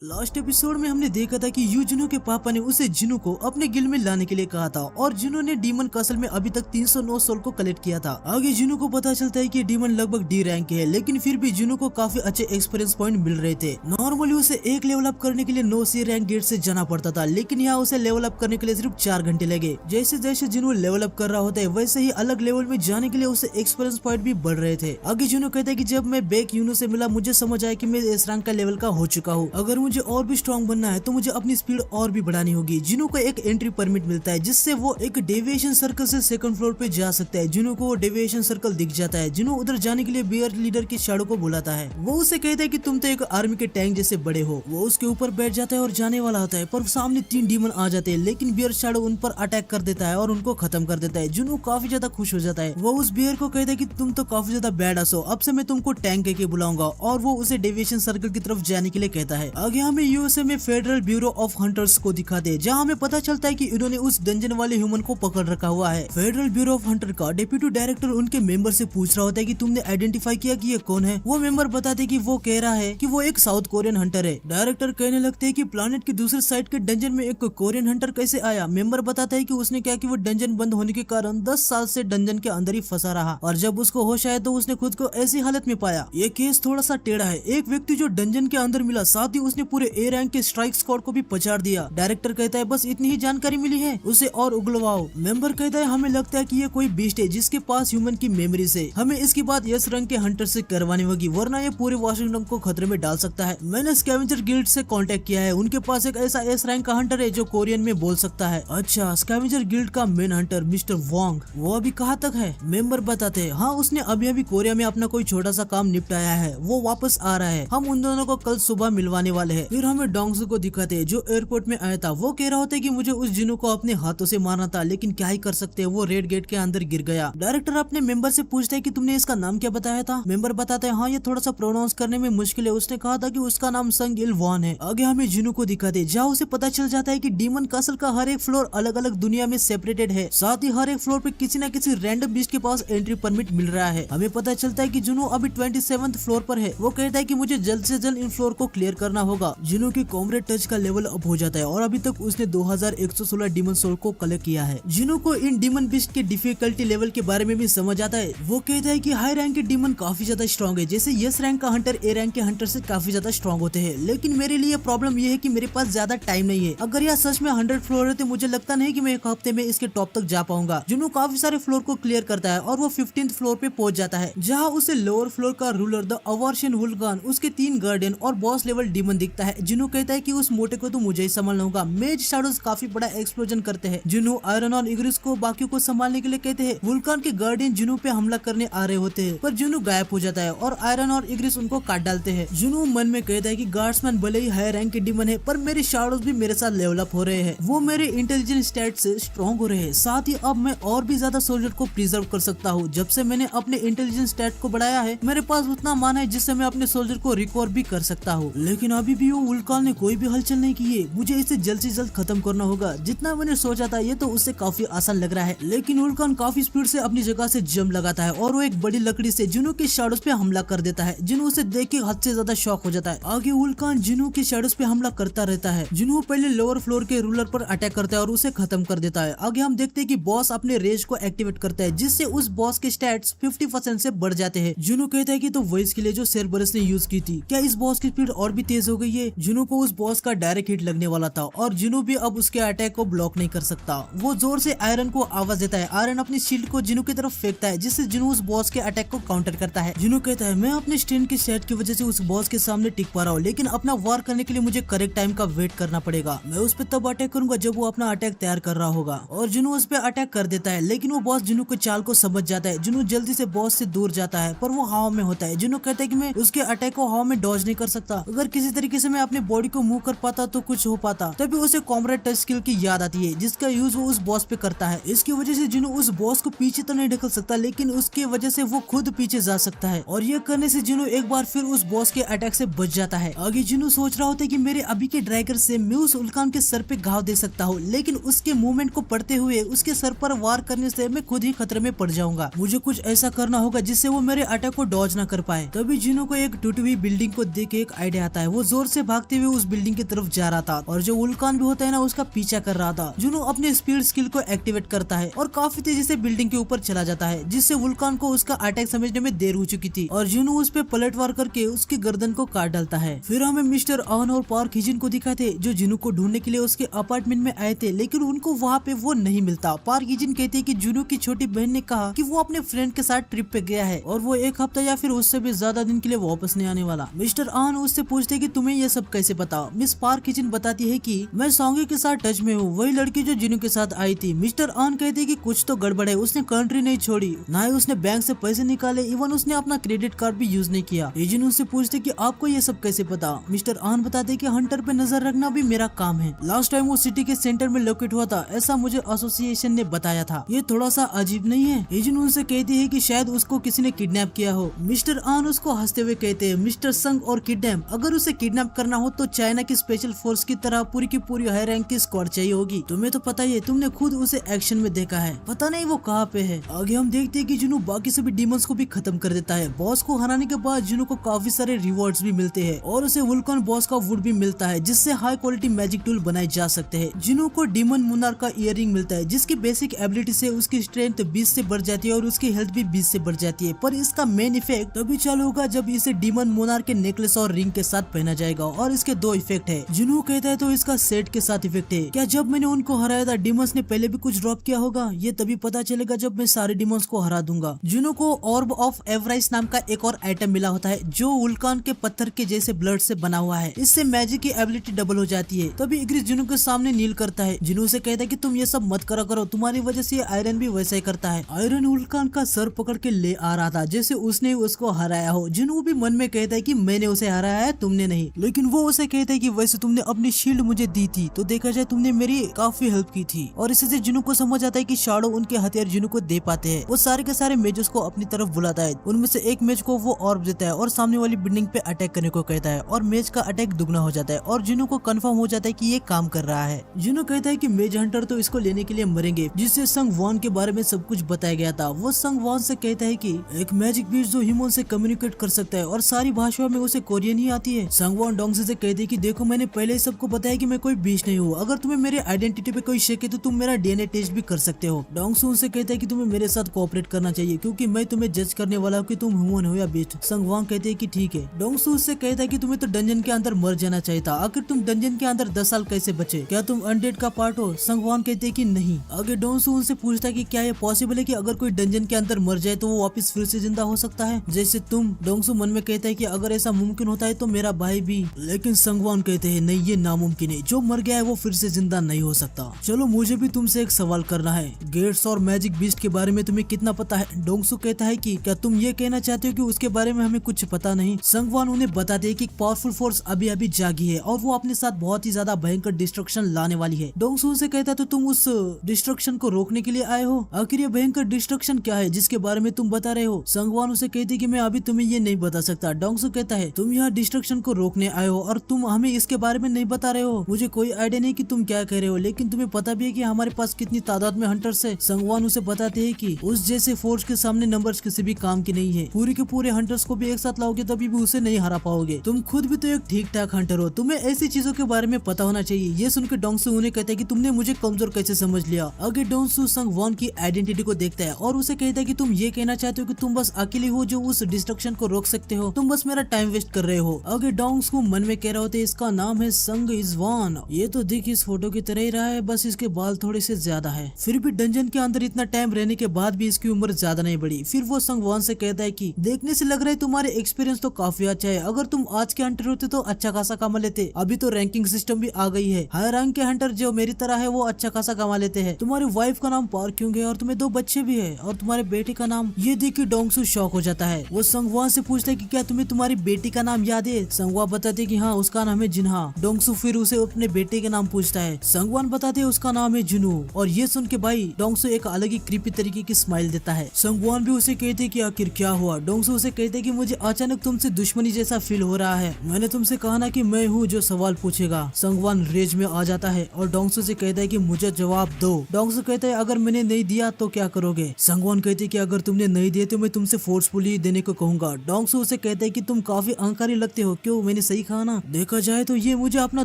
Last episode में हमने देखा था कि यूजुनो के पापा ने उसे जिनु को अपने गिल में लाने के लिए कहा था और जिनु ने डीमन कासल में अभी तक 309 सोल को कलेक्ट किया था। आगे जिनु को पता चलता है कि डीमन लगभग डी रैंक के है, लेकिन फिर भी जिनु को काफी अच्छे एक्सपीरियंस पॉइंट मिल रहे थे। नॉर्मली उसे एक लेवल अप करने के लिए 9 सी रैंक गेट से जाना पड़ता था, लेकिन यहाँ उसे लेवल अप करने के लिए सिर्फ 4 घंटे लगे। जैसे जैसे जिनु लेवल अप कर रहा होता है वैसे ही अलग लेवल में जाने के लिए उसे एक्सपीरियंस पॉइंट भी बढ़ रहे थे। आगे जिनु कहता है कि जब मैं बेक यूनो से मिला मुझे समझ आया कि मैं इस रैंक का लेवल का हो चुका हूँ। अगर मुझे और भी स्ट्रॉन्ग बनना है तो मुझे अपनी स्पीड और भी बढ़ानी होगी। जिनु को एक एंट्री परमिट मिलता है जिससे वो एक डेविएशन सर्कल से सेकंड फ्लोर पे जा सकता है। जिनु को डेविएशन सर्कल दिख जाता है। जिनु उधर जाने के लिए बियर लीडर की शैडो को बुलाता है। वो उसे कहता है कि तुम तो एक आर्मी के टैंक जैसे बड़े हो। वो उसके ऊपर बैठ जाता है और जाने वाला होता है, पर सामने 3 डीमन आ जाते हैं, लेकिन बियर शैडो उन पर अटैक कर देता है और उनको खत्म कर देता है। जिनु काफी ज्यादा खुश हो जाता है। वो उस बियर को कहता है कि तुम तो काफी ज्यादा बैड हो, अब से मैं तुमको टैंक के बुलाऊंगा, और वो उसे डेविएशन सर्कल की तरफ जाने के लिए कहता है। आगे हमें यूएसए में फेडरल ब्यूरो ऑफ हंटर्स को दिखा दे, जहाँ हमें पता चलता है कि इन्होंने उस डंजन वाले ह्यूमन को पकड़ रखा हुआ है। फेडरल ब्यूरो ऑफ हंटर का डिप्यूटी डायरेक्टर उनके मेंबर से पूछ रहा होता है कि तुमने आइडेंटिफाई किया कि ये कौन है। वो मेंबर बताते कि वो कह रहा है कि वो एक साउथ कोरियन हंटर है। डायरेक्टर कहने लगते हैं कि प्लानेट की दूसरी साइड के डंजन में एक कोरियन हंटर कैसे आया। मेंबर बताता है कि उसने क्या कि वो डंजन बंद होने के कारण 10 साल से डंजन के अंदर ही फंसा रहा, और जब उसको होश आया तो उसने खुद को ऐसी हालत में पाया। ये केस थोड़ा सा टेढ़ा है। एक व्यक्ति जो डंजन के अंदर मिला, साथ ही उसने पूरे ए रैंक के स्ट्राइक स्क्वाड को भी पछाड़ दिया। डायरेक्टर कहता है बस इतनी ही जानकारी मिली है, उसे और उगलवाओ। मेंबर कहता है हमें लगता है कि ये कोई बीस्ट है जिसके पास ह्यूमन की मेमोरी है। हमें इसकी बात यस रंग के हंटर से करवानी होगी, वरना ये पूरे वाशिंगटन को खतरे में डाल सकता है। मैंने स्कैवेंजर गिल्ड से कांटेक्ट किया है, उनके पास एक ऐसा एस रैंक का हंटर है जो कोरियन में बोल सकता है। अच्छा, स्कैवेंजर गिल्ड का मेन हंटर मिस्टर वोंग, वो अभी कहाँ तक है? मेंबर बताते हैं हाँ, उसने अभी कोरिया में अपना कोई छोटा सा काम निपटाया है, वो वापस आ रहा है। हम उन दोनों को कल सुबह मिलवाने वाले हैं। फिर हमें डोंगसू को दिखाते हैं जो एयरपोर्ट में आया था। वो कह रहा होता है कि मुझे उस जिनु को अपने हाथों से मारना था, लेकिन क्या ही कर सकते हैं, वो रेड गेट के अंदर गिर गया। डायरेक्टर अपने मेंबर से पूछता है कि तुमने इसका नाम क्या बताया था? मेंबर बताता है हाँ, ये थोड़ा सा प्रोनाउंस करने में मुश्किल है। उसने कहा था कि उसका नाम संग इल वॉन है। आगे हमें जिनु को दिखाते जहाँ उसे पता चल जाता है कि डीमन कासल का हर एक फ्लोर अलग अलग दुनिया में सेपरेटेड है। साथ ही हर एक फ्लोर पे किसी न किसी रैंडम बीस्ट के पास एंट्री परमिट मिल रहा है। हमें पता चलता है कि जिनु अभी 27th फ्लोर पर है। वो कहता है कि मुझे जल्द से जल्द इन फ्लोर को क्लियर करना होगा। जिनु के कॉमरेड टच का लेवल अप हो जाता है और अभी तक उसने 2116 डीमन सोल को कलेक्ट किया है। जिनु को इन डीमन बीस्ट के डिफिकल्टी लेवल के बारे में भी समझ आता है। वो कहता है कि हाई रैंक के डीमन काफी ज्यादा स्ट्रॉन्ग है, जैसे यस रैंक का हंटर ए रैंक के हंटर से काफी ज्यादा स्ट्रॉन्ग होते हैं, लेकिन मेरे लिए प्रॉब्लम ये है कि मेरे पास ज्यादा टाइम नहीं है। अगर यह सच में 100 फ्लोर है तो मुझे लगता नहीं कि मैं एक हफ्ते में इसके टॉप तक जा पाऊंगा। जिनु काफी सारे फ्लोर को क्लियर करता है और वो 15th फ्लोर पे पहुंच जाता है, जहाँ उसे लोअर फ्लोर का रूलर द अवर्शन वुल्कान, उसके 3 गार्डियन और बॉस लेवल डीमन दिखता है। जिनु कहता है कि उस मोटे को तो मुझे ही संभालना होगा। मेज शैडोज काफी बड़ा एक्सप्लोजन करते हैं। जिनु आयरन और इग्रिस को बाकियों को संभालने के लिए कहते हैं। वुल्कान के गार्डियन जिनु पे हमला करने आ रहे होते हैं, पर जिनु गायब हो जाता है और आयरन और इग्रिस उनको काट डालते हैं। जिनु मन में कहता है कि गार्ड्समैन भले ही हाई रैंक के डीमन है, पर मेरे शैडोज भी मेरे साथ लेवल अप हो रहे हैं। वो मेरे इंटेलिजेंस स्टैट से स्ट्रॉन्ग हो रहे हैं। साथ ही अब मैं और भी ज्यादा सोल्जर को प्रिजर्व कर सकता हूँ। जब से मैंने अपने इंटेलिजेंस स्टैट को बढ़ाया है, मेरे पास उतना मान है जिससे मैं अपने सोल्जर को रिकवर भी कर सकता हूँ। लेकिन अभी भी वो वुल्कान ने कोई भी हलचल नहीं की है। मुझे इसे जल्द से जल्द खत्म करना होगा। जितना मैंने सोचा था ये तो उससे काफी आसान लग रहा है, लेकिन वुल्कान काफी स्पीड से अपनी जगह से जंप लगाता है और वो एक बड़ी लकड़ी से जिनु के शैडोज पे हमला कर देता है। जिनु उसे देख के हद से ज्यादा शॉक हो जाता है। आगे वुल्कान जिनु के शैडोज पे हमला करता रहता है। जिनु पहले लोअर फ्लोर के रूलर पर अटैक करता है और उसे खत्म कर देता है। आगे हम देखते हैं कि बॉस अपने रेज को एक्टिवेट करता है, जिससे उस बॉस के स्टैट्स 50% से बढ़ जाते हैं। जिनु कहता है कि तो वही स्किल है जो सेरबरस ने यूज की थी। क्या इस बॉस की स्पीड और भी तेज हो गई है? जिनु को उस बॉस का डायरेक्ट हिट लगने वाला था और जिनु भी अब उसके अटैक को ब्लॉक नहीं कर सकता। वो जोर से आयरन को आवाज देता है। आयरन अपनी शील्ड को जिनु की तरफ फेंकता है, जिससे जिनु उस बॉस के अटैक को काउंटर करता है। जिनु कहता है मैं अपने स्ट्रेंथ की सेट की वजह से उस बॉस के सामने टिक पा रहा हूँ, लेकिन अपना वार करने के लिए मुझे करेक्ट टाइम का वेट करना पड़ेगा। मैं उस पर तब अटैक करूंगा जब वो अपना अटैक तैयार कर रहा होगा। और जिनु उस पर अटैक कर देता है, लेकिन वो बॉस जिनु के चाल को समझ जाता है। जिनु जल्दी से बॉस से दूर जाता है, पर वो हवा में होता है। जिनु कहता है कि मैं उसके अटैक को हवा में डॉज नहीं कर सकता। अगर किसी तरीके से मैं अपने बॉडी को मूव कर पाता तो कुछ हो पाता। तभी उसे कॉमरेड टच स्किल की याद आती है, जिसका यूज वो उस बॉस पे करता है। इसकी वजह से जिनु उस बॉस को पीछे तो नहीं ढकल सकता, लेकिन उसकी वजह से वो खुद पीछे जा सकता है, और ये करने से जिनु एक बार फिर उस बॉस के अटैक से बच जाता है। आगे जिनु सोच रहा होता है कि मेरे अभी के ड्रैगर से मैं उस वुल्कान के सर पे घाव दे सकता हूँ, लेकिन उसके मूवमेंट को पढ़ते हुए उसके सर पर वार करने से मैं खुद ही खतरे में पड़ जाऊंगा। मुझे कुछ ऐसा करना होगा जिससे वो मेरे अटैक को डॉज ना कर पाए। तभी जिनु को एक टूटी हुई बिल्डिंग को देख के एक आइडिया आता है। वो जोर जोर से भागते हुए उस बिल्डिंग की तरफ जा रहा था और जो वुल्कान भी होता है ना उसका पीछा कर रहा था। जुनू अपने स्पीड स्किल को एक्टिवेट करता है और काफी तेजी से बिल्डिंग के ऊपर चला जाता है, जिससे वुल्कान को उसका अटैक समझने में देर हो चुकी थी और जुनू उस पे पलटवार करके उसकी गर्दन को काट डालता है। फिर हमें मिस्टर आन और पार्क हिजिन को दिखाते जो जुनू को ढूंढने के लिए उसके अपार्टमेंट में आए थे, लेकिन उनको वहाँ पे वो नहीं मिलता। पार्क हिजिन कहते हैं कि जुनू की छोटी बहन ने कहा कि वो अपने फ्रेंड के साथ ट्रिप पे गया है और वो एक हफ्ता या फिर उससे भी ज्यादा दिन के लिए वापस नहीं आने वाला। मिस्टर आन उससे पूछते कि तुम्हें ये सब कैसे पता। मिस पार्क हिजिन बताती है कि मैं सॉन्गी के साथ टच में हूँ, वही लड़की जो जुनू के साथ आई थी। मिस्टर आन कहते हैं कि कुछ तो गड़बड़ है, उसने कंट्री नहीं छोड़ी, ना ही उसने बैंक से पैसे निकाले, इवन उसने अपना क्रेडिट कार्ड भी यूज नहीं किया। हिजिन उससे पूछते कि आपको ये सब कैसे पता। मिस्टर आन बताते कि हंटर पे नजर रखना भी मेरा काम है। लास्ट टाइम वो सिटी के सेंटर में लोकेट हुआ था, ऐसा मुझे एसोसिएशन ने बताया था। ये थोड़ा सा अजीब नहीं है। हिजिन उनसे कहती है कि शायद उसको किसी ने किडनैप किया हो। मिस्टर आन उसको हंसते हुए कहते हैं मिस्टर संग और किडनैप, अगर उसे किडनैप करना हो तो चाइना की स्पेशल फोर्स की तरह पूरी की पूरी हाई रैंक की स्क्वाड चाहिए होगी। तुम्हें तो पता ही है, तुमने खुद उसे एक्शन में देखा है, पता नहीं वो कहाँ पे है। आगे हम देखते हैं कि जुनू बाकी सभी डीमंस को भी खत्म कर देता है। बॉस को हराने के बाद जुनू को काफी सारे रिवॉर्ड्स भी मिलते हैं और उसे वुल्कान बॉस का वुड भी मिलता है, जिससे हाई क्वालिटी मैजिक टूल बनाए जा सकते हैं। जुनू को डीमन मुनार का इयररिंग मिलता है, जिसकी बेसिक एबिलिटी से उसकी स्ट्रेंथ 20 से बढ़ जाती है और उसकी हेल्थ भी 20 से बढ़ जाती है। पर इसका मेन इफेक्ट तभी चालू होगा जब इसे डीमन मुनार के नेकलेस और रिंग के साथ पहना जाएगा और इसके दो इफेक्ट है। जुनू कहता है तो इसका सेट के साथ इफेक्ट है। क्या जब मैंने उनको हराया था डीमंस ने पहले भी कुछ ड्रॉप किया होगा? ये तभी पता चलेगा जब मैं सारे डीमंस को हरा दूंगा। जुनू को ऑर्ब ऑफ एवराइस नाम का एक और आइटम मिला होता है जो वुल्कान के पत्थर के जैसे ब्लड से बना हुआ है। इससे मैजिक की एबिलिटी डबल हो जाती है। तभी इग्रिस जुनू के सामने नील करता है। जुनू से कहता है कि तुम ये सब मत करा करो, तुम्हारी वजह से आयरन भी वैसा ही करता है। आयरन वुल्कान का सर पकड़ के ले आ रहा था जैसे उसने उसको हराया हो। जुनू भी मन में कहता है कि मैंने उसे हराया है, तुमने नहीं। लेकिन वो उसे कहता है कि वैसे तुमने अपनी शील्ड मुझे दी थी, तो देखा जाए तुमने मेरी काफी हेल्प की थी। और इसी से जुनू को समझ आता है कि शाडो उनके हथियार जुनू को दे पाते हैं। वो सारे के सारे मेजर्स को अपनी तरफ बुलाता है। उनमें से एक मेज को वो ऑर्ब देता है और सामने वाली बिल्डिंग पे अटैक करने को कहता है और मेज का अटैक दुगना हो जाता है और जुनू को कंफर्म हो जाता है कि ये काम कर रहा है। जुनू कहता है कि मेज हंटर तो इसको लेने के लिए मरेंगे, जिससे संग वॉन के बारे में सब कुछ बताया गया था। वो संग वॉन से कहता है कि एक मैजिक बीस्ट जो ह्यूमन से कम्युनिकेट कर सकता है और सारी भाषाओं में उसे कोरियन ही आती है। संग वॉन डोंगसी से कहते हैं कि देखो मैंने पहले ही सबको बताया कि मैं कोई बीस्ट नहीं हूँ, अगर तुम्हें मेरे आइडेंटिटी पे कोई शक है तो तुम मेरा डीएनए टेस्ट भी कर सकते हो। डोंगसू उनसे कहता है कि तुम्हें मेरे साथ कोऑपरेट करना चाहिए क्योंकि मैं तुम्हें जज करने वाला हूँ कि तुम ह्यूमन हो या बीस्ट। संग वॉन कहते हैं कि ठीक है। डोंगसू उससे कहता है कि तुम्हें तो डंजन के अंदर मर जाना चाहिए था, आखिर तुम डंजन के अंदर 10 साल कैसे बचे? क्या तुम अनडेड का पार्ट हो? संग वॉन कहते हैं कि नहीं। आगे डोंगसू उनसे पूछता है कि क्या ये पॉसिबल है कि अगर कोई डंजन के अंदर मर जाए तो वो वापस फिर से जिंदा हो सकता है जैसे तुम? डोंगसू मन में कहता है कि अगर ऐसा मुमकिन होता है तो मेरा भाई भी। लेकिन संग वॉन कहते हैं नहीं, ये नामुमकिन है, जो मर गया है वो फिर से जिंदा नहीं हो सकता। चलो मुझे भी तुमसे एक सवाल करना है, गेट्स और मैजिक बीस्ट के बारे में तुम्हें कितना पता है? डोंगसू कहता है कि क्या तुम ये कहना चाहते हो कि उसके बारे में हमें कुछ पता नहीं? संग वॉन उन्हें बताते हैं कि पावरफुल फोर्स अभी अभी जागी है और वो अपने साथ बहुत ही ज्यादा भयंकर डिस्ट्रक्शन लाने वाली है। डोंगसू से कहता है तो तुम उस डिस्ट्रक्शन को रोकने के लिए आए हो? आखिर ये भयंकर डिस्ट्रक्शन क्या है जिसके बारे में तुम बता रहे हो? संग वॉन उसे कहती कि मैं अभी तुम्हें ये नहीं बता सकता। डोंगसू कहता है तुम यहाँ डिस्ट्रक्शन को रोकने आए हो और तुम हमें इसके बारे में नहीं बता रहे हो। मुझे कोई आइडिया नहीं कि तुम क्या कह रहे हो, लेकिन तुम्हें पता भी है कि हमारे पास कितनी तादाद में हंटर्स है। संग वॉन उसे बताते हैं कि उस जैसे फोर्स के सामने नंबर्स किसी भी काम की नहीं है। पूरे के पूरे हंटर्स को भी एक साथ लाओगे तभी भी उसे नहीं हरा पाओगे। तुम खुद भी तो एक ठीक ठाक हंटर हो, तुम्हें ऐसी चीजों के बारे में पता होना चाहिए। ये सुनकर डोंगसू उन्हें कहता है कि तुमने मुझे कमजोर कैसे समझ लिया। आगे डोंगसू संग वॉन की आइडेंटिटी को देखता है और उसे कहता है कि तुम ये कहना चाहते हो कि तुम बस अकेले हो जो उस डिस्ट्रक्शन को रोक सकते हो, तुम बस मेरा टाइम वेस्ट कर रहे हो। आगे डोंगसू मन में कह रहे होते इसका नाम है संग इज वॉन, ये तो दिख इस फोटो की तरह ही रहा है, बस इसके बाल थोड़े से ज्यादा है। फिर भी डंजन के अंदर इतना टाइम रहने के बाद भी इसकी उम्र ज्यादा नहीं बढ़ी। फिर वो संग वॉन से कहता है कि देखने से लग रहा है तुम्हारे एक्सपीरियंस तो काफी अच्छा है, अगर तुम आज के हंटर होते तो अच्छा खासा कमा लेते। अभी तो रैंकिंग सिस्टम भी आ गई है, हाई रैंक के हंटर जो मेरी तरह है वो अच्छा खासा कमा लेते हैं। तुम्हारी वाइफ का नाम पार्क क्यों है और तुम्हें 2 बच्चे भी है और तुम्हारे बेटे का नाम। ये देख के डोंगसू शॉक हो जाता है। वो संगवा से पूछता है कि क्या तुम्हें तुम्हारी बेटी का नाम याद है? संगवा बताते कि हाँ उसका नाम है जिन्हा। डोंगसू फिर उसे अपने बेटे के नाम पूछता है। संगवान बताते उसका नाम है जुनू। और ये सुन के भाई डोंगसू एक अलग ही क्रीपी तरीके की स्माइल देता है। संगवान भी उसे कहते कि आखिर क्या हुआ? डोंगसू उसे कहते कि मुझे अचानक तुमसे दुश्मनी जैसा फील हो रहा है, मैंने तुमसे कहा ना कि मैं हूँ जो सवाल पूछेगा। संगवान रेज में आ जाता है और डोंगसू से कहता है कि मुझे जवाब दो। डोंगसू कहता है अगर मैंने नहीं दिया तो क्या करोगे? संगवान कहते कि अगर तुमने नहीं दिए तो मैं तुमसे फोर्सफुली देने को कहूंगा। डोंगसू उसे कहता है कि तुम काफी अहंकारी लगते हो, क्यों मैंने सही सही कहा ना। देखा जाए तो ये मुझे अपना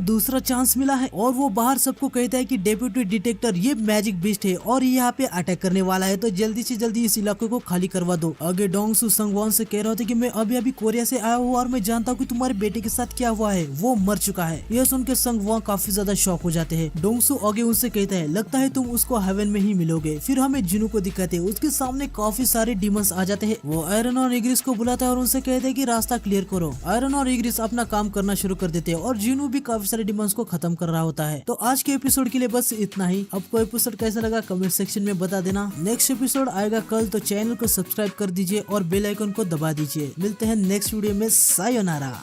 दूसरा चांस मिला है। और वो बाहर सबको कहता है कि डेप्यूटी डिटेक्टर ये मैजिक बीस्ट है और ये यहाँ पे अटैक करने वाला है, तो जल्दी से जल्दी इस इलाके को खाली करवा दो। आगे डोंगसू संगवान से कह रहा था कि मैं अभी अभी कोरिया से आया हूँ और मैं जानता हूँ कि तुम्हारे बेटे के साथ क्या हुआ है, वो मर चुका है। यह सुन के संगवान काफी ज्यादा शॉक हो जाते हैं। डोंगसू आगे उनसे कहता है लगता है तुम उसको हेवन में ही मिलोगे। फिर हमें जिनू को दिखाते हैं, उसके सामने काफी सारे डीमंस आ जाते हैं। वो आयरन और इग्रिस को बुलाता है और उनसे कहते हैं कि रास्ता क्लियर करो। आयरन और इग्रिस अपना काम करना शुरू कर देते हैं और जिनू भी काफी सारे डीमंस को खत्म कर रहा होता है। तो आज के एपिसोड के लिए बस इतना ही। आपको एपिसोड कैसा लगा कमेंट सेक्शन में बता देना। नेक्स्ट एपिसोड आएगा कल, तो चैनल को सब्सक्राइब कर दीजिए और बेल आइकन को दबा दीजिए। मिलते हैं नेक्स्ट वीडियो में। सायोनारा।